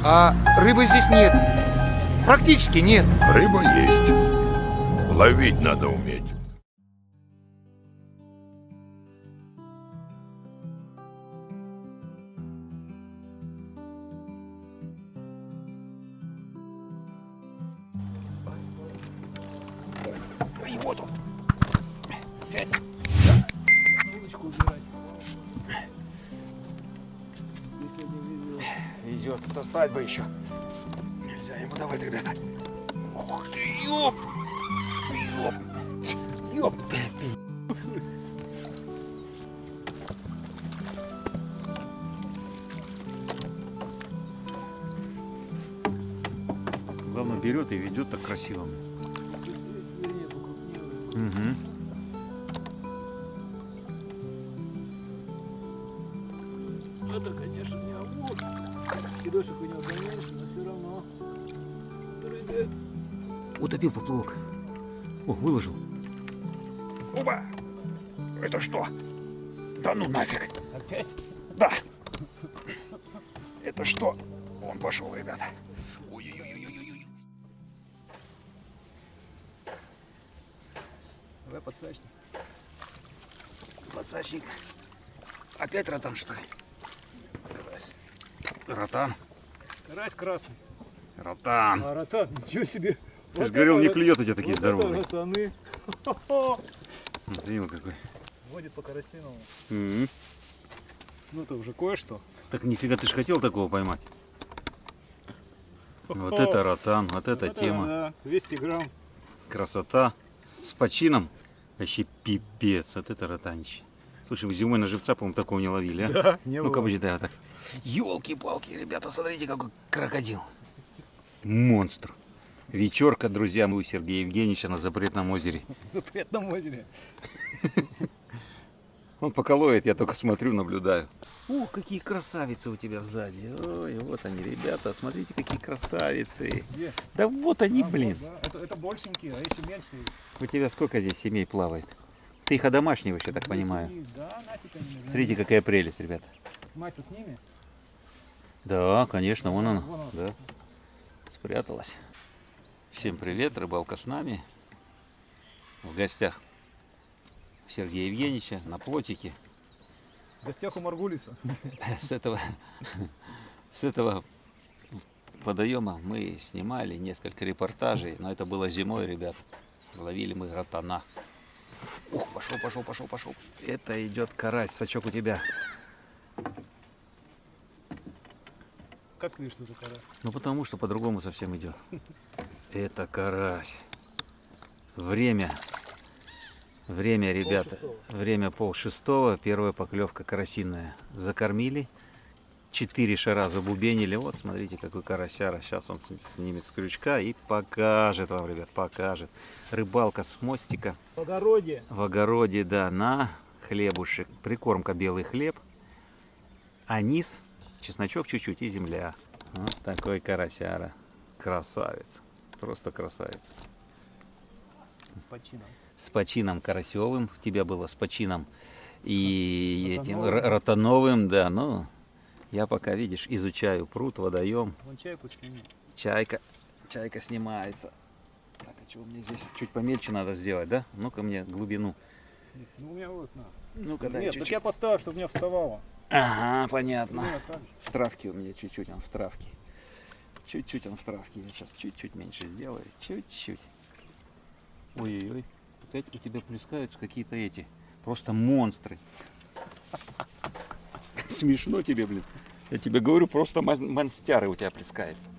А рыбы здесь нет. Практически нет. Рыба есть. Ловить надо уметь. И вот он. Удочку убирать. Везет. Достать бы еще. Нельзя ему давать, ребята. Ух ты, ёп! Ёп! Ёп! Главное, берет и ведет так красиво. Вернее, покрупнее. Угу. Это, конечно, не амур. Седошек у него поменьше, но все равно. Рыбы. Утопил поплавок. О, выложил. Оба! Это что? Да ну нафиг! Опять? Да! Это что? Он пошел, ребята. Ой-ой-ой-ой-ой. Давай подсачник. Подсачник. Опять ротан, что ли? Ротан. Карась красный. Ротан. А ротан, ничего себе. Ты же говорил, не клюет у тебя такие вот здоровые. Это ротаны. Смотри, вот какой. Водит по карасиновому. Мгм. Ну это уже кое-что. Так нифига, ты же хотел такого поймать. Вот это ротан, вот эта тема. Да, 200 грамм. Красота. С почином. Вообще пипец. Вот это ротанище. Слушай, вы зимой на живца, по-моему, такого не ловили, а? Да, не Ну-ка, было. почитай вот так. Ёлки-палки, ребята, смотрите, какой крокодил. Монстр. Вечерка, друзья, мы у Сергея Евгеньевича на Запретном озере. В запретном озере. Он пока ловит, я только смотрю, наблюдаю. О, какие красавицы у тебя сзади. Ой, вот они, ребята, смотрите, какие красавицы. Где? Да вот они, А, блин. вот, да. Это большенькие, а если меньше? У тебя сколько здесь семей плавает? Ты их одомашниваешь, я так понимаю. Да, нафиг они нужны. Смотрите, какая прелесть, ребята. Мать-то с ними? Да, конечно, вон она. Вон она. Да. Спряталась. Всем привет, рыбалка с нами. В гостях Сергея Евгеньевича на плотике. В гостях у Маргулиса. С этого водоема мы снимали несколько репортажей, но это было зимой, ребят. Ловили мы ротана. Ух, пошел. Это идет карась, сачок у тебя. Как ты видишь, что это карась? Ну потому что по-другому совсем идет. Это карась. Время, ребята. Время 5:30. Первая поклевка карасиная. Закормили. 4 шара забубенили. Вот, смотрите, какой карасяра. Сейчас он снимет с крючка и покажет вам, ребят, покажет. Рыбалка с мостика. В огороде. В огороде, да, на хлебушек. Прикормка белый хлеб. А низ чесночок чуть-чуть и земля. Вот такой карасяра. Красавец. Просто красавец. С почином. С почином карасевым. У тебя было с почином и этим Ротановым. ротановым, да. Ну, я пока, видишь, изучаю пруд, водоем. Вон чайку сними. Чайка снимается. Так, а что мне здесь чуть помельче надо сделать, да? Ну-ка мне глубину. Ну у меня вот на. Ну-ка, дай Нет, так чуть-чуть. я поставил, чтобы у меня вставало. Ага, понятно. Ну, а так же. В травке у меня чуть-чуть, он в травке. Чуть-чуть он в травке. Я сейчас чуть-чуть меньше сделаю. Чуть-чуть. Ой-ой-ой. Опять у тебя плескаются какие-то эти. Просто монстры. Смешно тебе, блин. Я тебе говорю, просто монстяры у тебя плескается.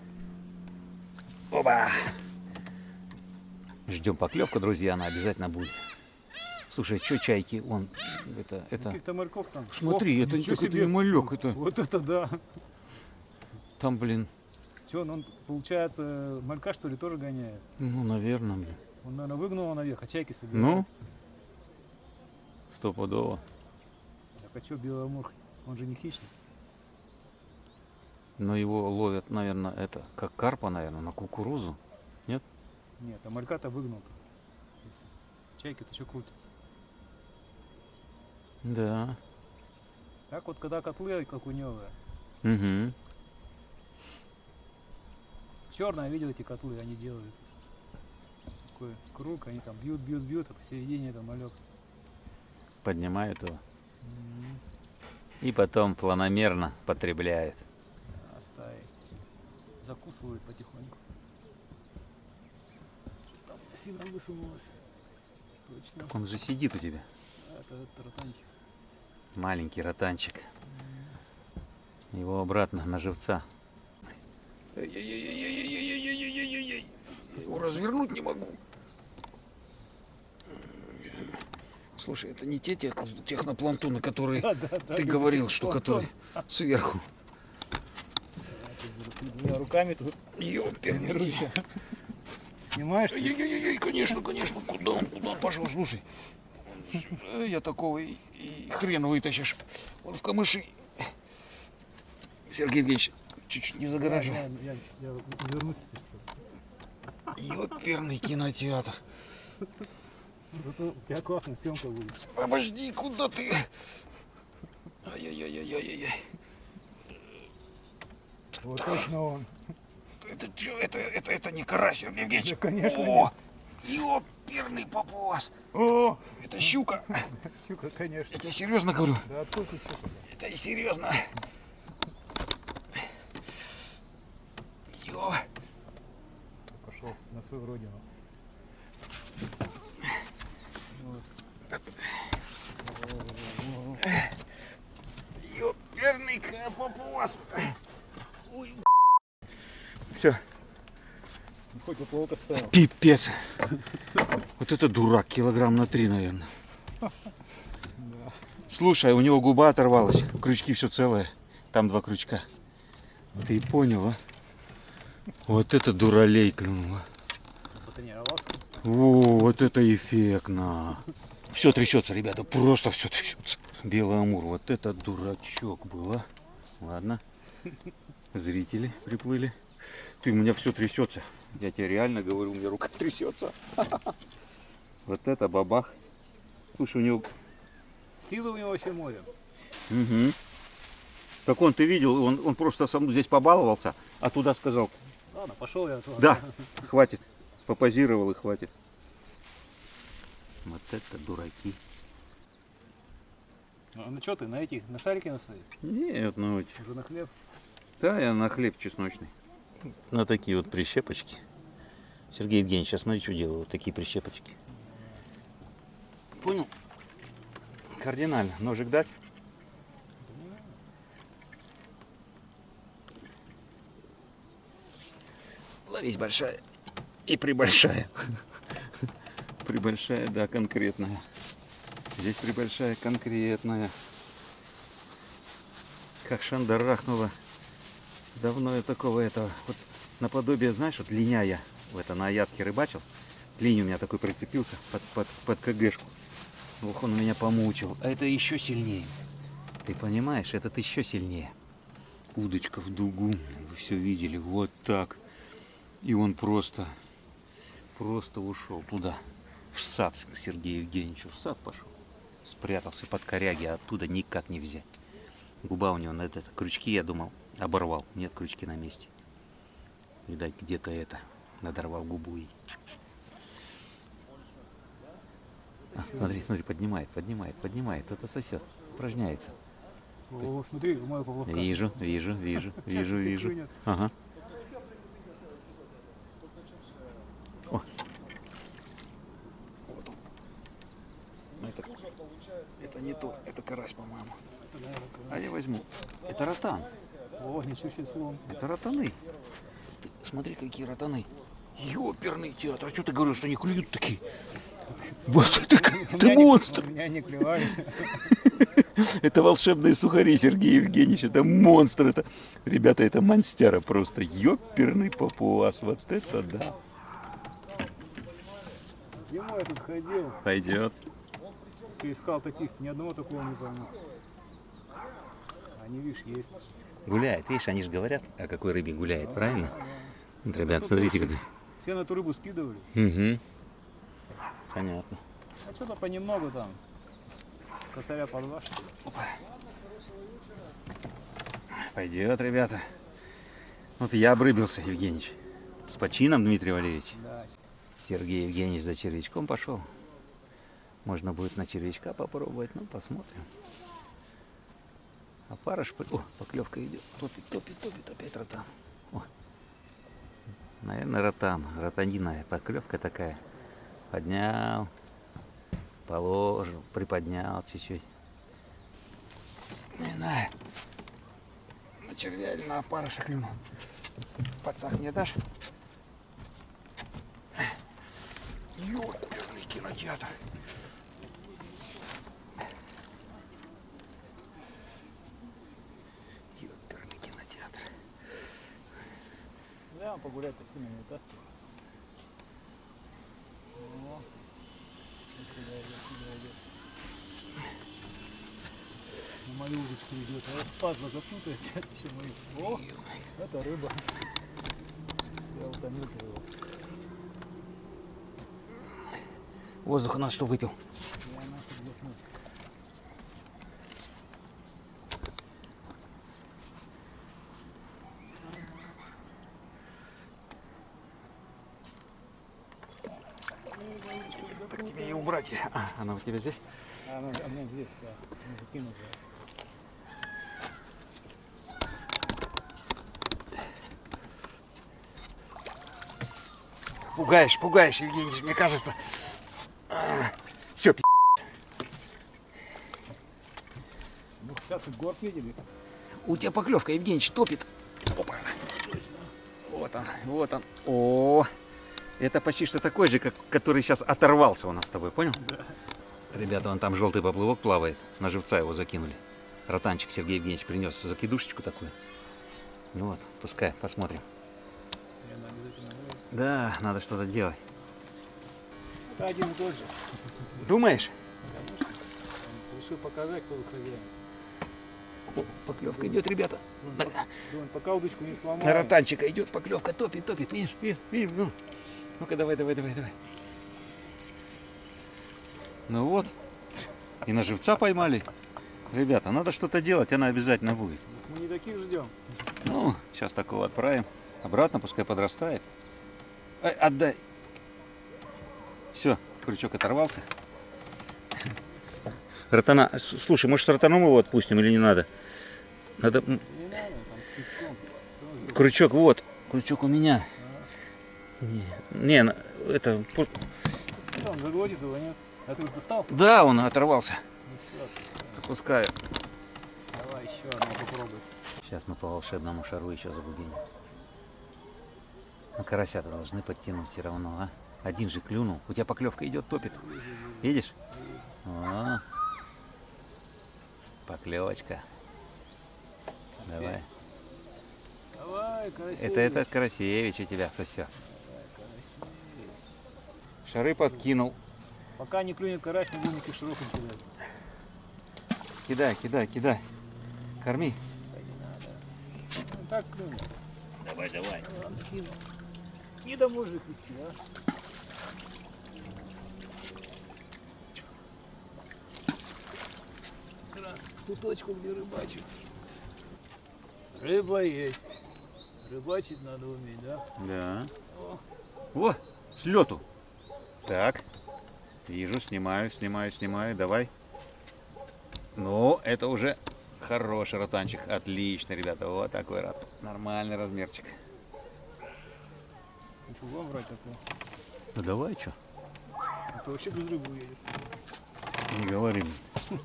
Оба! Ждем поклевку, друзья, она обязательно будет. Слушай, что чайки? Он, это... Каких-то мальков там. Смотри, Ох, это ничего не себе. малек, это... Вот это да. Там, блин, Че, он, получается, малька что ли тоже гоняет? ну, наверное, блин. Он, наверное, выгнал его наверх, а чайки собирают. Ну, стопудово. Так а что белый амур? Он же не хищник. Но его ловят, наверное, это как карпа, наверное, на кукурузу. Нет, а малька-то выгнал-то. Чайки-то что крутятся. Да. Так вот, когда котлы окуневые, Угу. черная, видел эти котлы, они делают. Такой круг, они там бьют, а посередине там малек. Поднимают его. И потом планомерно потребляют. А стаи закусывают потихоньку. Там сильно высунулась. Точно. Он же сидит у тебя. Это ротанчик. Маленький ротанчик. Его обратно на живца. Ай-яй-яй-яй-яй-яй-яй-яй-яй-яй-яй. Его развернуть не могу. Слушай, это не те технопланктоны, которые ты говорил, что которые сверху. Двумя руками тут Ёперный. снимаешь. Ты? Ай-яй-яй-яй, конечно. Куда он пошел? Слушай, я такого и хрен вытащишь. Он в камыши. Сергей Евгеньевич, чуть-чуть не загораживай. Я вернусь, если что. Ёперный кинотеатр. Зато у тебя классная съемка будет. Обожди, куда ты? Ай-яй-яй-яй-яй-яй. Вот точно он. Это что? Это не карась, Сергей Евгеньевич. Да, конечно, О, ёперный папуас. О, Это щука. щука, конечно. Я тебе серьезно говорю. Да откуда ты щука? Это и серьезно. Ё. Пошел на свою родину. Ёперный папуас. Ой. Все. Хоть поплавок оставил. Пипец. Вот это дурак, килограмм на 3, наверное. Слушай, у него губа оторвалась, крючки все целые. Там 2 крючка. Ты понял, а? Вот это дуралей клюнула. Потренировался. О, вот это эффектно. Все трясется, ребята, просто все трясется. Белый амур, вот это дурачок был, а? Ладно. Зрители приплыли. Ты, у меня все трясется. Я тебе реально говорю, у меня рука трясется. Вот это бабах. Слушай, у него... Силы у него вообще море. Угу. Так он, ты видел, он просто со мной здесь побаловался, а туда сказал, Ладно, пошел я. да, хватит. Попозировал и хватит. Вот это дураки. Ну что ты, на этих, на шарики насадишь? Нет, ну вот. Уже на хлеб? Да, я на хлеб чесночный. На такие вот прищепочки. Сергей Евгеньевич, сейчас смотри, что делаю. Вот такие прищепочки. Понял? Кардинально. Ножик дать? Ловись большая и прибольшая. Прибольшая, да, конкретная. Здесь прибольшая, конкретная. Как шандарахнула. Давно я такого этого. Вот наподобие, знаешь, вот линя я на Аятке рыбачил. Линь у меня такой прицепился под КГшку. Ох, он меня помучил. А это еще сильнее. Ты понимаешь, этот еще сильнее. Удочка в дугу. Вы все видели. Вот так. И он просто ушел туда. В сад к Сергею Евгеньевичу. В сад пошел. Спрятался под коряги, а оттуда никак не взять. Губа у него на это. Крючки, я думал, оборвал. Нет, крючки на месте. Видать, где-то это. Надорвал губу и... Смотри, поднимает. Это сосет. Упражняется. О, смотри, мой поплавка. Вижу. Клюнет. Ага. О. Вот он. Это не то, это карась, по-моему. А я возьму. Это ротан. О, ничего себе слом. Это ротаны. Ты смотри, какие ротаны. Ёперный театр. А что ты говорил, что они клюют такие? Вот это монстр. У меня не клевали. Это волшебные сухари, Сергей Евгеньевич. Это монстр. Это, ребята, это монстяра просто. Ёперный папуас. Вот это да. Зимой я тут ходил. Пойдет. Все искал таких, ни одного такого не пойму. Они, видишь, есть. Гуляет. Видишь, они же говорят, о какой рыбе гуляет, правильно? Вот, ребят, смотрите, как... Все на эту рыбу скидывали. Угу. Понятно. А что-то понемногу там. Косаря по 2. Пойдет, ребята. Вот я обрыбился, Евгеньевич. С почином, Дмитрий Валерьевич. Да. Сергей Евгеньевич за червячком пошел. Можно будет на червячка попробовать, ну посмотрим. А парыш, о, поклевка идет, топит, опять ротан. О, наверное, ротан, ротаниная поклевка такая. Поднял, положил, приподнял чуть-чуть. Не знаю, на червя или на опарыша клюнул. Пацак мне дашь? Ёперный кинотеатр. Ёперный кинотеатр. Да, погулять-то сильно не вытаскивай. О, сюда идет. На мою удочку идет. А вот падла запутается, это еще мы. О, это рыба. Я утомил его. Воздух у нас что выпил? Я нахуй вдохнул. Так тебе и убрать. А, она у тебя здесь? Она здесь, да. Она закинута. Пугаешь, Евгений, мне кажется. Все, Ну, сейчас тут горб видели. у тебя поклевка, Евгеньевич, топит. Опа. Вот он. О, это почти что такой же, как который сейчас оторвался у нас с тобой, понял? Да. Ребята, вон там желтый поплывок плавает. На живца его закинули. Ротанчик Сергей Евгеньевич принес закидушечку такую. Ну вот, пускай, посмотрим. И она обязательно будет. Да, надо что-то делать. Это один и тот же. Думаешь? Конечно. Он решил показать, кто хозяин. О, поклевка идет, ребята. Думаю, пока удочку не сломал. На ротанчика идет поклевка, топит. Видишь? Ну. Ну-ка, давай. Ну вот. И на живца поймали. Ребята, надо что-то делать, она обязательно будет. Мы не таких ждем. Ну, сейчас такого отправим. Обратно, пускай подрастает. Отдай. Все, крючок оторвался. Ротана. Слушай, может, ротаном его отпустим или не надо? Надо. Не надо, там песком. Крючок, вот. Крючок у меня. Не, это. Там заглотит его, нет? А ты уже достал? Да, он оторвался. Ну все, Пускай. давай еще одну попробуй. Сейчас мы по волшебному шару еще забубеним. Ну, карася-то должны подтянуть все равно, а? Один же клюнул. У тебя поклевка идет, топит. Видишь? О, поклевочка. Давай. Давай, Карасевич. Это Карасевич у тебя сосет. Шары подкинул. Пока не клюнет карась, не будем никаких широких кидать. Кидай. Корми. Да не надо. Ну, так клюнет. Давай. Ладно, кину. Не до мужик вести, а? Раз, ту точку, где рыбачу. Рыба есть. Рыбачить надо уметь, да? Да. О, О, с лету. Так. Вижу, снимаю. Давай. Ну, это уже хороший ротанчик. Отлично, ребята. Вот такой рот. Нормальный размерчик. ничего брать такое. Ну давай, что? Это вообще без рыбы уедет. Не говори мне.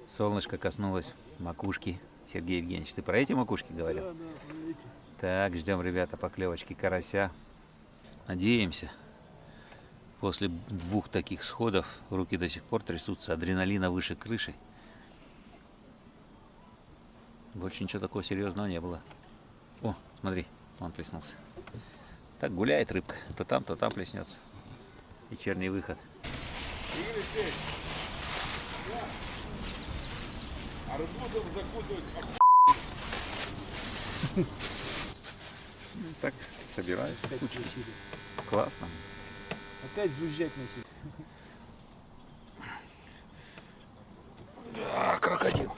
Солнышко коснулось макушки. Сергей Евгеньевич, ты про эти макушки говорил? Да, видите. Так, ждем, ребята, поклевочки карася. Надеемся. После 2 таких сходов руки до сих пор трясутся, адреналина выше крыши. Больше ничего такого серьезного не было. О, смотри, он плеснулся. Так гуляет рыбка, то там плеснется. Вечерний выход. Так, собираюсь. Опять включили. Классно. Опять жужжать начали. Да, крокодил.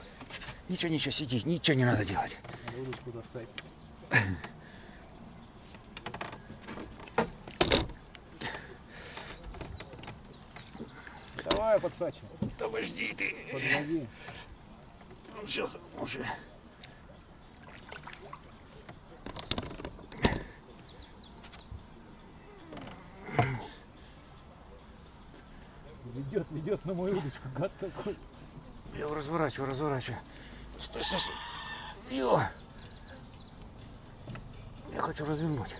Ничего, сиди, ничего не надо делать. Надо удочку достать. Давай, подсачивай. Подожди ты. Подводи. Сейчас уже. Ведет на мою удочку, гад такой. Я его разворачиваю. Стой. Йо. Я хочу развернуть.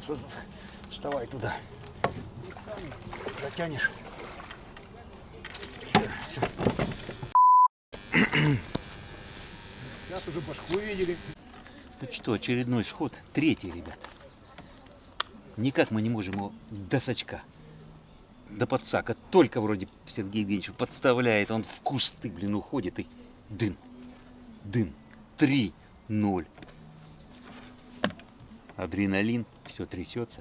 Стоп. Вставай туда. Затянешь. Все. Сейчас уже башку видели. Ну что, очередной сход. Третий, ребят. Никак мы не можем его до сачка, до подсака. Только вроде Сергей Евгеньевич подставляет, он в кусты, уходит и дым. 3-0. Адреналин, все трясется.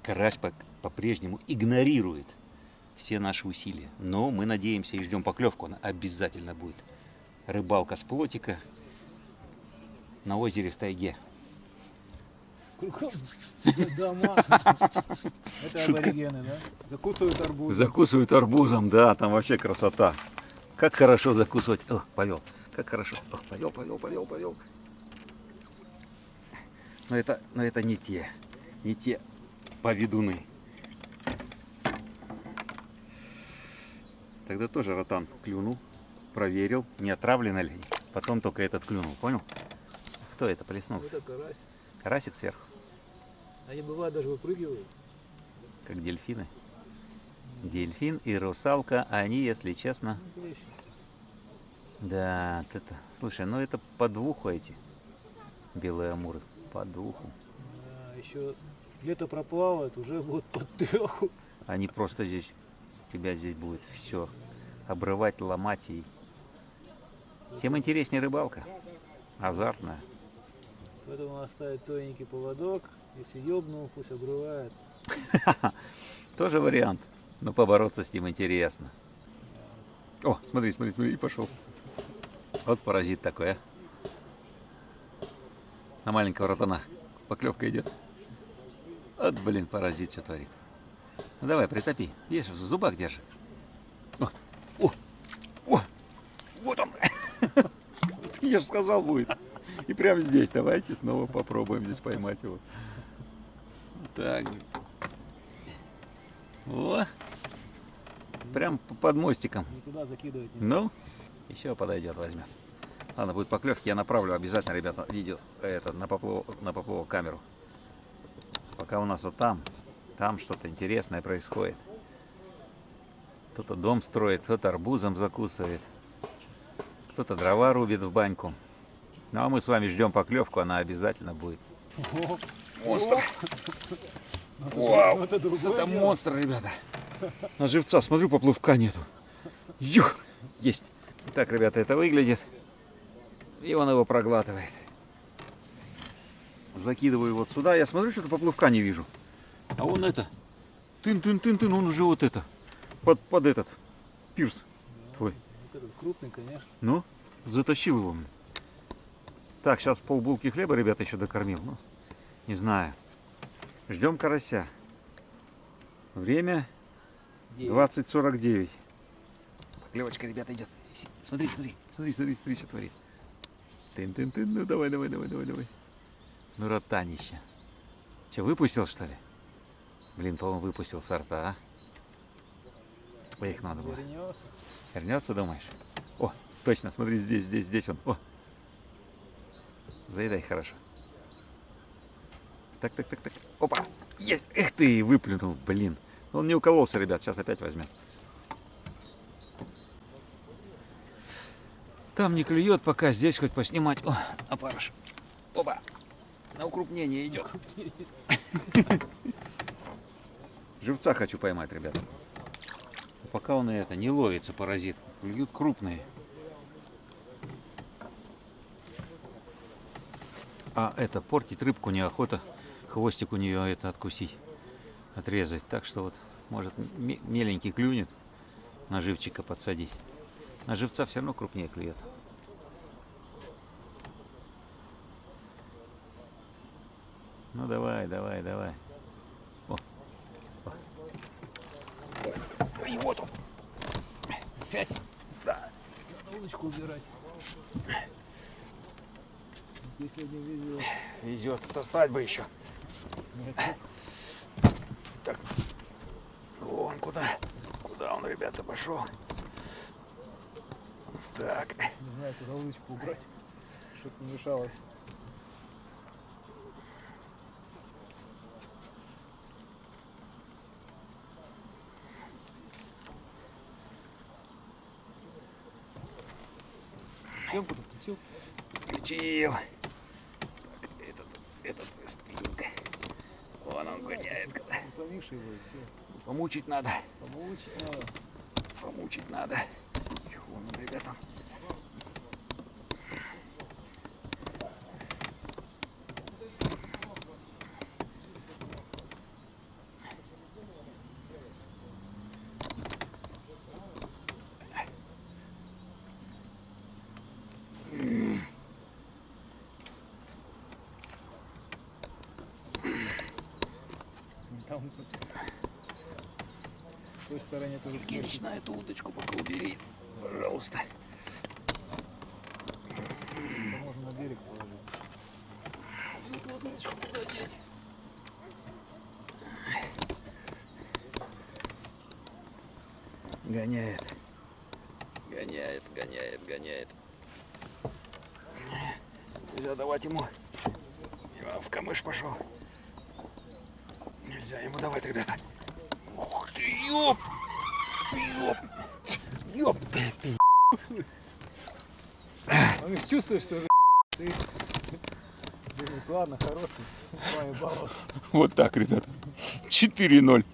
Карась по-прежнему игнорирует все наши усилия. Но мы надеемся и ждем поклевку, она обязательно будет. Рыбалка с плотика на озере в тайге. Кругом дома. Это аборигены, да? Закусывают арбуз. Закусывают арбузом, да, там вообще красота. Как хорошо закусывать. О, повел. Как хорошо. О, повел. Но это не те поведуны. Тогда тоже ротан клюнул, проверил, не отравлено ли. Потом только этот клюнул, понял? Кто это плеснулся? Это карась. Карасик сверху, Они бывают даже выпрыгивают. как дельфины. Дельфин и русалка, они, если честно... Плещется. Да, это... Слушай, ну это по двуху эти белые амуры. По двуху. Да, еще лето проплавает, уже будут под 3. Они просто здесь... Тебя здесь будет все обрывать, ломать. И... Тем интереснее рыбалка. Азартная. Поэтому оставить тоненький поводок. Если ёбнул, пусть обрывает. Тоже вариант. Но побороться с ним интересно. О, смотри, и пошел. Вот паразит такой, а. На маленького ротана поклевка идет. Вот, блин, паразит что творит. Ну давай, притопи. Видишь, в зубах держит. О, вот он. Я же сказал, будет. И прямо здесь. Давайте снова попробуем здесь поймать его. Так. О. Прям под мостиком. Никуда закидывать не Ну, еще подойдет, возьмет. Ладно, будет поклевки, я направлю обязательно, ребята, видео на поплавок камеру. Пока у нас вот там что-то интересное происходит. Кто-то дом строит, кто-то арбузом закусывает, кто-то дрова рубит в баньку. Ну а мы с вами ждем поклевку, она обязательно будет. Монстр! Вау! Это монстр, ребята! На живца, смотрю, поплавка нету. Юх! Есть! Так, ребята, это выглядит. И он его проглатывает. Закидываю вот сюда. Я смотрю, что-то поплавка не вижу. А он это. Тын, он уже вот это. Под этот пирс твой. Вот этот крупный, конечно. Ну, затащил его. Так, сейчас полбулки хлеба, ребята, еще докормил. Ну, не знаю. Ждем карася. Время 20:49. Поклевочка, ребята, идет. Смотри, что творит. Тын. Ну, давай. Ну, ротанище. Че, выпустил, что ли? Блин, по-моему, выпустил сорта, а? Их надо было. Вернется. Вернется, думаешь? О, точно, смотри, здесь он. О. Заедай хорошо. Так. Опа! Есть! Эх ты, выплюнул, блин. Он не укололся, ребят, сейчас опять возьмет. Там не клюет, пока здесь хоть поснимать. О, опарыш. Опа! На укрупнение идет. Живца хочу поймать, ребята. Пока он и это не ловится, паразит. Клюют крупные. А это портить рыбку неохота. Хвостик у нее это откусить, отрезать. Так что вот, может, меленький клюнет, на живчика подсадить. На живца все равно крупнее клюет. Ну давай, давай, давай. О. О. И вот он. Опять. Да. Надо удочку убирать. Ты сегодня везет. Везет. Достать бы еще. Так. Вон куда. Куда он, ребята, пошел? Так. Не знаю, куда удочку убрать, чтобы не мешалось. Съемку-то включил? Включил. Так, этот спинг. Вон он гоняет. Утомишь его и все. Помучить надо. Помучить надо. Помучить надо. Вон он, ребята. Там с той стороны тоже Евгеньевич, на эту удочку пока убери, пожалуйста. можно на берег положить. Вот удочку куда деть? Гоняет. Гоняет, гоняет, гоняет. Нельзя давать ему. В камыш пошел. Нельзя ему давать тогда. Ух ты, ёп! Ёп! Ёп! Он их чувствует, что уже ты думает, ладно, хороший, 2 балла. Вот так, ребята. 4-0.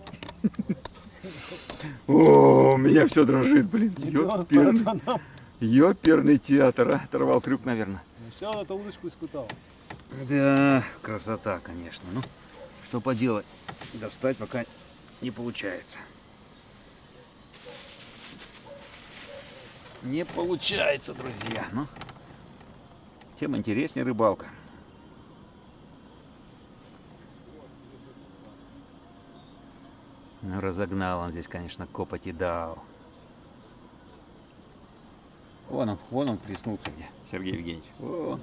О, у меня все дрожит, блин. Ёперный театр, а? Оторвал крюк, наверное. Сначала эту удочку испытал. Да, красота, конечно. Ну, что поделать, достать пока не получается. Не получается, друзья. Ну, тем интереснее рыбалка. Ну, разогнал он здесь, конечно, копоти дал. Вон он приснулся где, Сергей Евгеньевич. Вон.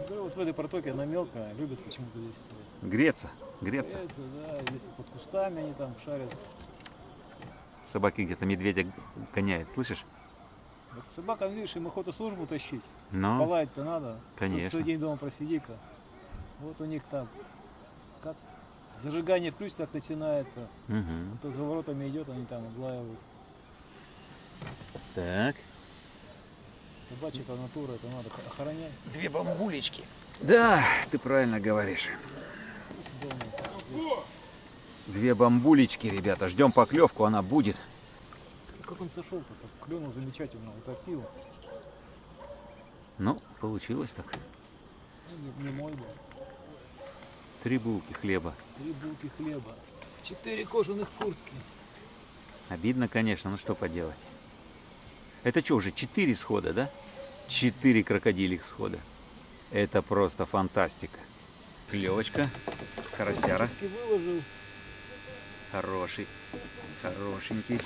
Да, вот в этой протоке она мелкая, любит почему-то здесь стоять. Греться. Греется, да, здесь под кустами они там шарят. Собаки где-то медведя гоняет, слышишь? Вот собакам, видишь, им охота службу тащить. Но, Полаять-то надо. конечно. Целый день дома просиди-ка. Вот у них там, как зажигание включится, так начинает-то. Угу. Кто за воротами идет, они там оглаивают. Так. Собачья-то натура, это надо охранять. 2 бамбулечки. Да, ты правильно говоришь. Дома. 2 бамбулечки, ребята. Ждем поклевку, она будет. Как он сошел-то? Клюнул замечательно, утопил. Ну, получилось так. Ну, не мой был. 3 булки хлеба. 3 булки хлеба. 4 кожаных куртки. Обидно, конечно, но что поделать. Это что, уже 4 схода, да? 4 крокодилих схода. Это просто фантастика. Клевочка. Карасяра. Чистки выложил. Хороший. Хорошенький.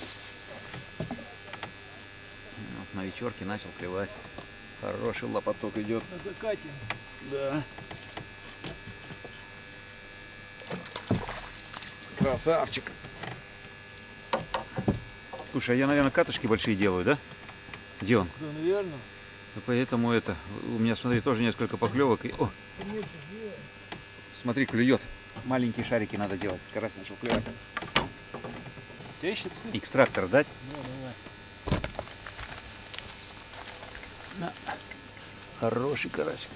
Вот на вечерке начал клевать. Хороший лопоток идет. На закате. Да. Красавчик. Слушай, а я, наверное, катушки большие делаю, да? Где он? Да, наверное. И поэтому это... У меня, смотри, тоже несколько поклевок. И, о, смотри, клюет. Маленькие шарики надо делать. Карась начал клевать. У тебя еще псы? Экстрактор дать? Да, давай. На. Хороший карась.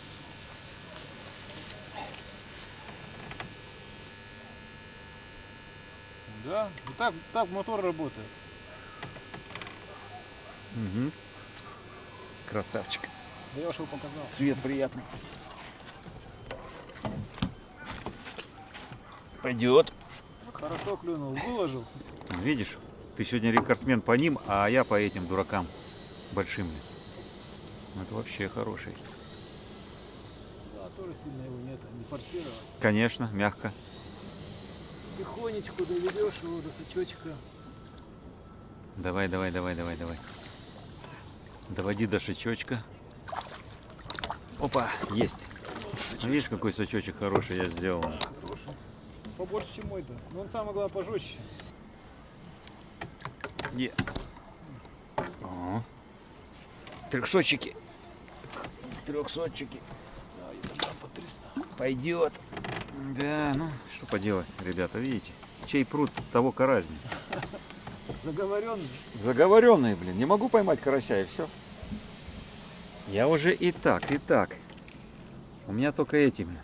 Да, вот так мотор работает. Угу. Красавчик. Да я уж его показал. Цвет приятный. Пойдет. Хорошо клюнул, выложил. Видишь, ты сегодня рекордсмен по ним, а я по этим дуракам большим. Это вообще хороший. Да, тоже сильно его нет, не форсировал. Конечно, мягко. Тихонечку доведешь его до сачочка. Давай. Доводи до шачочка. Опа, есть. Видишь, какой сачочек хороший я сделал. Хороший. Побольше, чем мой-то. Но он самое главное пожестче. О. Трехсотчики. Да, я тогда потрясал. Пойдет. Да, ну, что поделать, ребята, видите? Чей пруд, того карась. Заговоренный. Заговоренный, блин. Не могу поймать карася, и все. Я уже и так. У меня только эти, блин,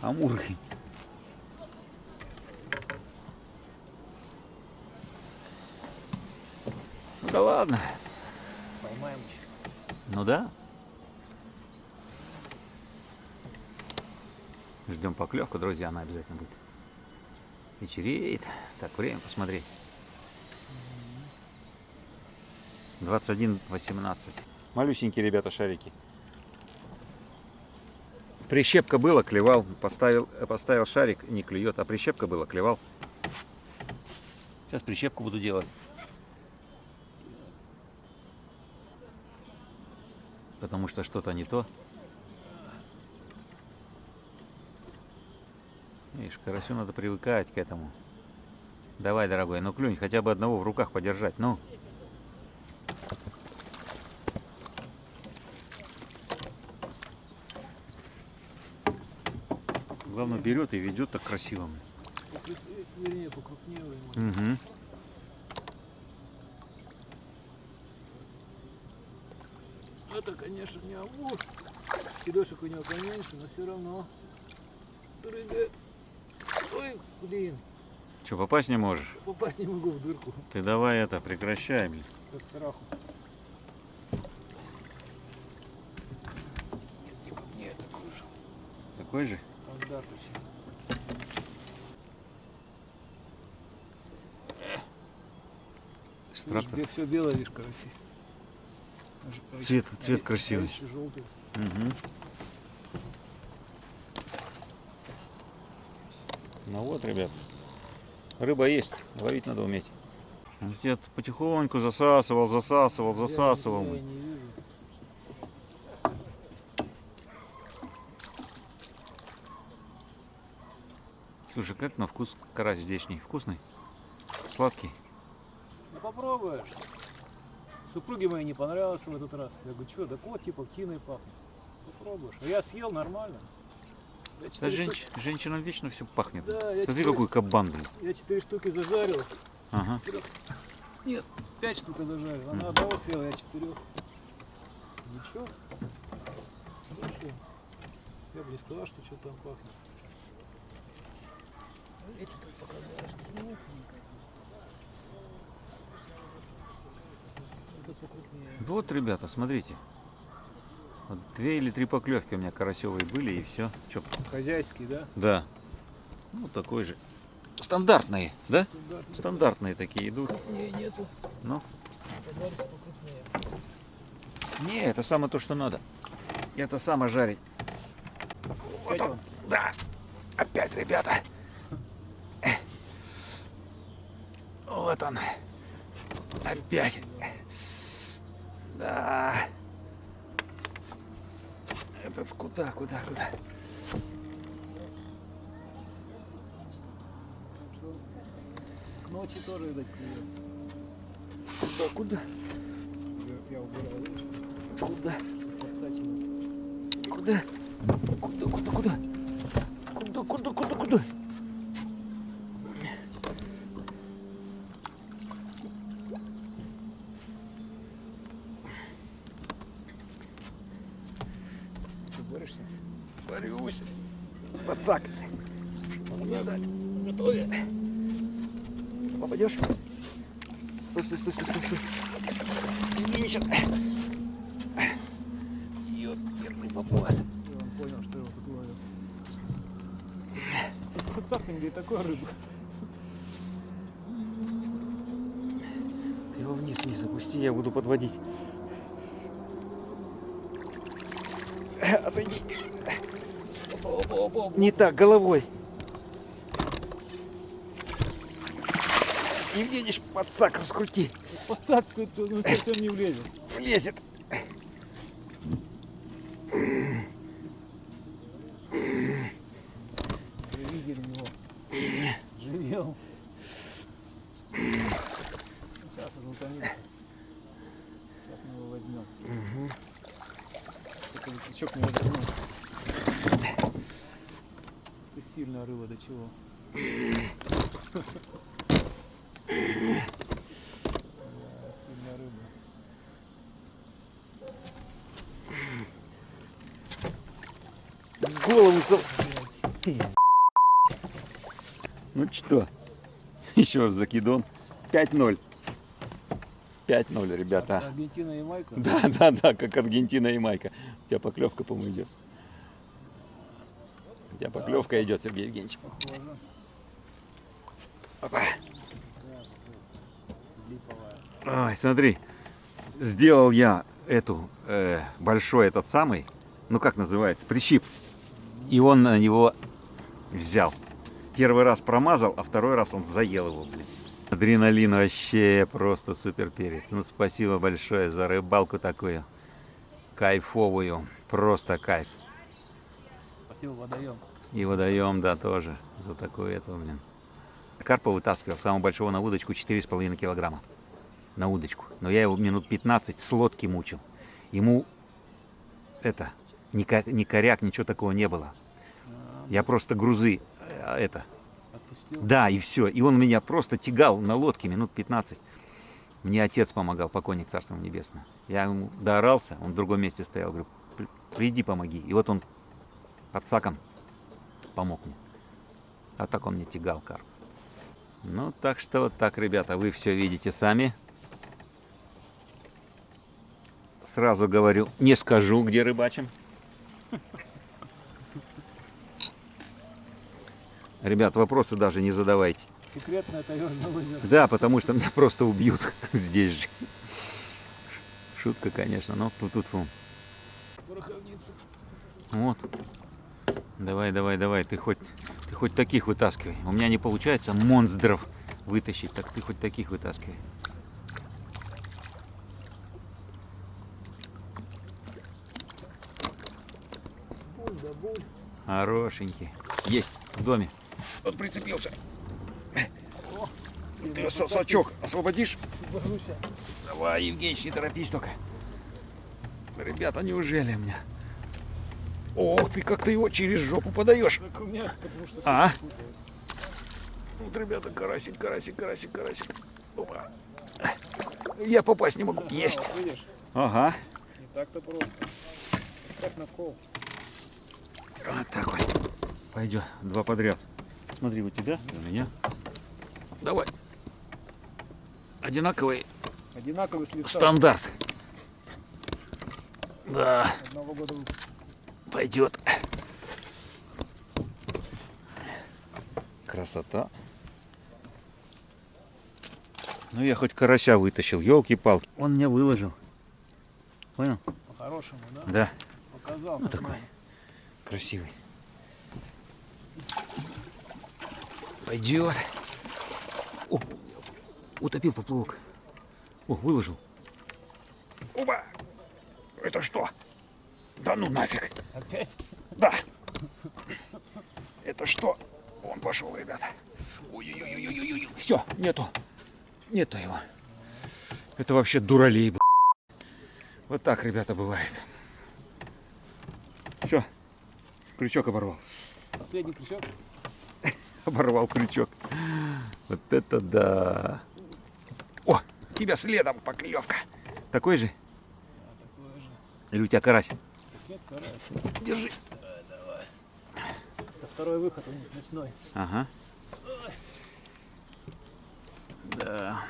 амуры. Ну да ладно. Поймаем еще. Ну да. Ждем поклевку, друзья, она обязательно будет. Вечереет. Так, время посмотреть. 21:18. Малюсенькие, ребята, шарики. Прищепка была, клевал. Поставил шарик, не клюет. А прищепка была, клевал. Сейчас прищепку буду делать. Потому что что-то не то. Видишь, карасю надо привыкать к этому. Давай, дорогой, ну клюнь, хотя бы одного в руках подержать, ну. Главное, берет и ведет так красиво. Вернее, покрупнее. Угу. Это, конечно, не амур. Сережек у него поменьше, но все равно. Рыгает. Ой, блин. Что, попасть не можешь? Попасть не могу в дырку. Ты давай это, прекращай, блин. Со страху. Не, такой же. Такой же? Стандарт еще. Трактор. Все белое, видишь, караси. Цвет красивый. Желтый. Угу. Ну вот, ребят, рыба есть, ловить надо уметь. Я потихоньку засасывал. Я не вижу. Слушай, как на вкус карась здешний? Вкусный? Сладкий? Ну попробуешь. Супруге моей не понравилось в этот раз. Я говорю, что, да кот типа птиной пахнет. Попробуешь. А я съел нормально. Я Да, 4 штуки... женщинам вечно все пахнет. Да, я Смотри, 4 какой кабан, блин. Я 4 штуки зажарил. Ага. Нет, 5 штук я зажарил. Она одного съела, я 4. Ничего. Хорошо. Я бы не сказал, что что-то там пахнет. Я что-то показалось. Это покрупнее. Вот, ребята, смотрите. Вот 2 или 3 поклевки у меня карасевые были, и все. Че? Хозяйский, да? Да. Ну, такой же. Стандартные, да? Стандартный. Стандартные такие идут. Не, нету. Ну, Попадались покрупнее. не, это самое то, что надо. Это самое жарить. Опять он. Да, опять, ребята. Вот он. Опять. Да. Этот куда? К ночи тоже, видать, клюет. Куда? Я убираю, видишь? Куда? Попсать надо. Куда? Куда? Ты борешься? Борюсь. Пацак. Задать. Готове? Попадешь? Стой. Иди сейчас. Ёперный попас. И он понял, что его тут ловят. рафтинге и такой рыбы. Ты его вниз не запусти, я буду подводить. Отойди. Не так, головой. Евгеньевич, подсак раскрути. Подсадку ну, совсем не влезет. Влезет. Видели его. Живел. Сейчас он утомится. Сейчас мы его возьмем. Только крючок не возьмем. Ты сильная рыба, до чего? Сильная рыба. Голову Ну что, еще раз закидон. 5-0. 5-0, ребята. Аргентина и Майка? Да, как Аргентина и Майка. У тебя поклевка, по-моему, идет. У тебя поклевка идет, Сергей Евгеньевич. Похоже. Опа. Липовая. Ой, смотри, сделал я эту большой этот самый, ну как называется, прищип, и он на него взял. Первый раз промазал, а второй раз он заел его, блин. Адреналин вообще просто супер перец. Ну спасибо большое за рыбалку такую кайфовую, просто кайф. Спасибо, водоем. И водоем, да, тоже за такую эту, блин. Карпа вытаскивал самого большого на удочку 4,5 килограмма. На удочку. Но я его минут 15 с лодки мучил. Ему это, ни коряк, ничего такого не было. Я просто грузы, это. Отпустил? Да, и все. И он меня просто тягал на лодке минут 15. Мне отец помогал, покойник, царство ему небесное. Я ему доорался, он в другом месте стоял. Говорю, приди, помоги. И вот он подсаком помог мне. А так он мне тягал карп. Ну, так что вот так, ребята, вы все видите сами. Сразу говорю, не скажу, где рыбачим. Ребят, вопросы даже не задавайте. Секретное таежное озеро. Да, потому что меня просто убьют здесь же. Шутка, конечно, но тут-тут-фу. Пороховница. Вот. Давай, ты хоть таких вытаскивай. У меня не получается монстров вытащить, так ты хоть таких вытаскивай. Буль да буль. Хорошенький. Есть в доме. Вот прицепился. Ты сачок освободишь? Давай, Евгеньевич, не торопись только. Ребята, неужели у меня? Ох, ты как-то его через жопу подаешь. Так у меня, потому что... А? Вот, ребята, карасик. Опа. Я попасть не могу. Есть. Вот, видишь, Ага. не так-то просто. Как на кол. Вот так вот. Пойдет. Два подряд. Смотри, у тебя и у меня. Давай. Одинаковый Одинаковый с лица. стандарт. Да. Одного года Пойдет. Красота. Ну я хоть карася вытащил, елки-палки. Он меня выложил. Понял? по-хорошему, да? Да. Показал. Ну как такой надо. красивый. Пойдет. О, утопил поплавок. О, выложил. Оба! Это что? Да ну нафиг. Опять? Да. Это что? Он пошел, ребята. Ой-ой-ой-ой-ой. Все, нету. Нету его. Это вообще дуралей. Вот так, ребята, бывает. Все. Крючок оборвал. Последний крючок? Оборвал крючок. Вот это да. О, тебя следом поклевка. Такой же? Такое же. Или у тебя карась? Нет, карась. Держи. Давай. Это второй выход у них мясной. Ага. Да.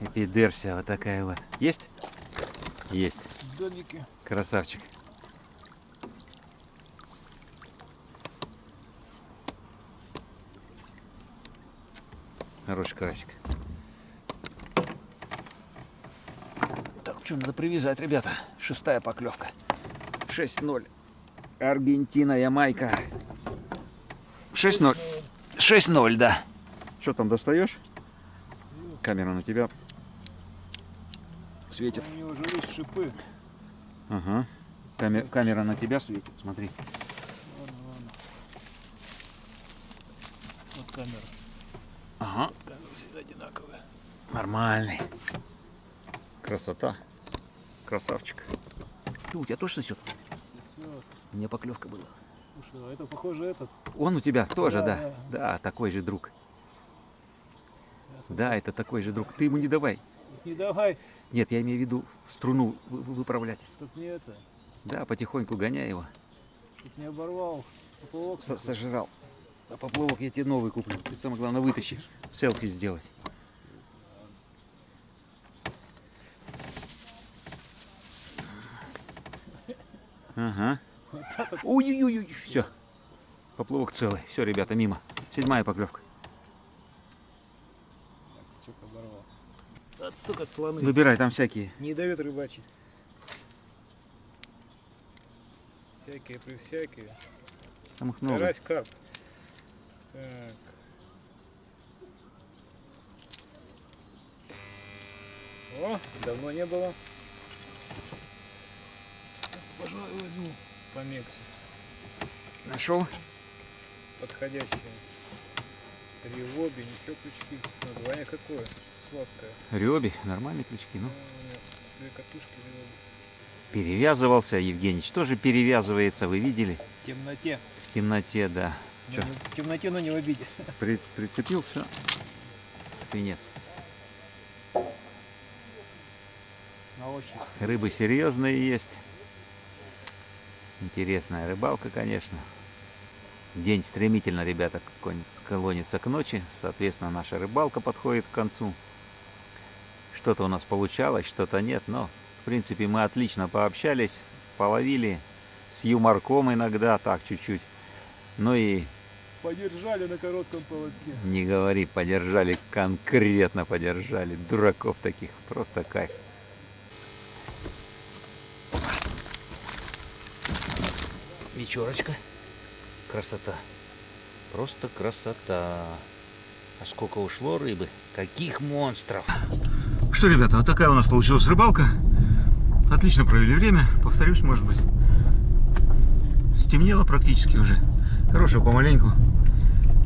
Эпидерсия вот такая вот. Есть? Есть. В домике. Красавчик. Хороший карасик. Так, что надо привязать, ребята? 6-я поклевка. 6-0. Аргентина, Ямайка. 6-0. 6-0, да. Что там, достаешь? Камера на тебя светит. У него уже есть шипы. Ага. Камера на тебя светит, смотри. Ладно, ладно. Вот камера. Ага. Камера всегда одинаковая. Нормальный. Красота. Красавчик. Ты, у тебя тоже сосет? Сосет. У меня поклевка была. Слушай, а это похоже этот. Он у тебя тоже, Да, да? да. Да, такой же друг. Сейчас Да, это такой же друг. Ты ему не давай. Не давай, Нет, я имею в виду струну выправлять. чтоб не это, Да, потихоньку гоняй его. чтоб не оборвал поплавок. Сожрал. А поплавок я тебе новый куплю. Ты самое главное вытащи. Селфи сделать. Ага. Вот так вот. Ой-ой-ой, все. Поплавок целый. Все, ребята, мимо. 7-я поклевка. Чек оборвал. От, сука, слоны. Выбирай, там всякие. Не дает рыбачить. Всякие при всякие. Там их много. Карась, карп. Так. О, давно не было. Пожалуй, возьму по Мексе. Нашел? Подходящее. Ревоби, ничего, крючки. Название какое? Сладкое. Рёби. Нормальные крючки. Ну. Две катушки ревоби. Перевязывался Евгеньевич. Тоже перевязывается, вы видели? В темноте. В темноте, да. Но Чё? не- в темноте, но не в обиде. Прицепил, все. Свинец. На ощупь. Рыбы серьезные есть. Интересная рыбалка, конечно. День стремительно, ребята, клонится к ночи. Соответственно, наша рыбалка подходит к концу. Что-то у нас получалось, что-то нет. Но, в принципе, мы отлично пообщались, половили с юморком иногда, так чуть-чуть. Ну и Подержали на коротком поводке. не говори, подержали, конкретно подержали. Дураков таких, просто кайф. Вечерочка. Красота. Просто красота. А сколько ушло рыбы. Каких монстров. Что, ребята, вот такая у нас получилась рыбалка. Отлично провели время. Повторюсь, может быть. Стемнело практически уже. Хорошего помаленьку.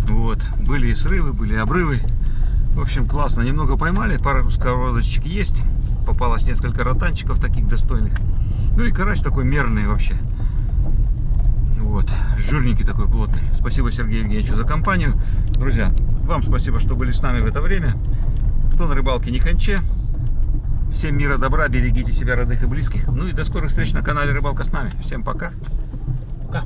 Вот. Были и срывы, были и обрывы. В общем, классно. Немного поймали. Пару сковородочек есть. Попалось несколько ротанчиков таких достойных. Ну и карась такой мерный вообще. Вот, жирненький такой, плотный. Спасибо Сергею Евгеньевичу за компанию. Друзья, вам спасибо, что были с нами в это время. Кто на рыбалке, не конче. Всем мира, добра, берегите себя, родных и близких. Ну и до скорых встреч на канале Рыбалка с нами. Всем пока. Пока.